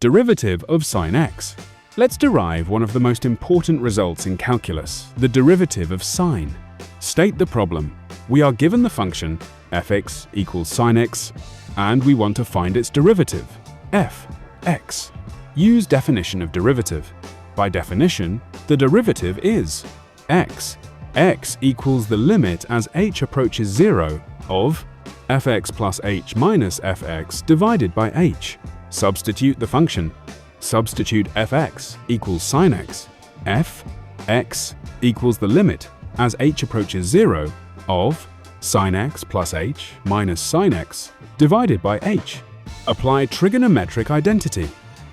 Derivative of sin x. Let's derive one of the most important results in calculus, the derivative of sine. State the problem. We are given the function f(x) equals sin x, and we want to find its derivative, f(x). Use definition of derivative. By definition, the derivative is x. X equals the limit as h approaches 0 of fx plus h minus fx divided by h. Substitute the function. Substitute fx equals sin x. Fx equals the limit as h approaches 0 of sin x plus h minus sin x divided by h. Apply trigonometric identity.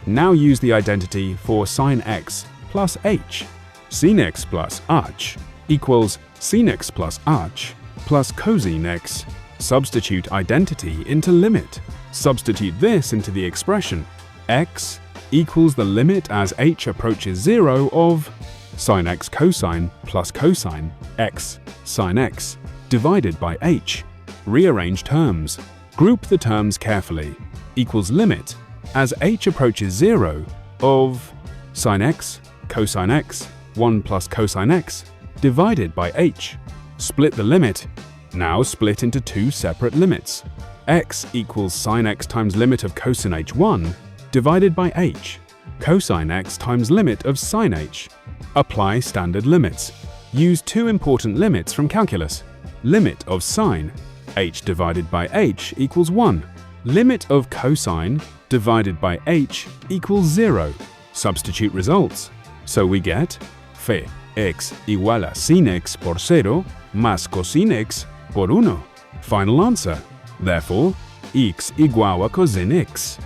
Now use the identity for sin x plus h. Sin x plus h equals sin x plus h plus cosine x. Substitute identity into limit. Substitute this into the expression x equals the limit as h approaches 0 of sin x cosine plus cosine x sin x divided by h. Rearrange terms. Group the terms carefully. Equals limit as h approaches 0 of sin x cosine x 1 plus cosine x divided by h. Split the limit. Now split into two separate limits. X equals sin x times limit of cosine h1 divided by h. Cosine x times limit of sin h. Apply standard limits. Use two important limits from calculus. Limit of sine, h divided by h equals 1. Limit of cosine divided by h equals 0. Substitute results. So we get phi x igual a sin x por 0 más cosine x por 1. Final answer. Therefore, x igual a cosine x.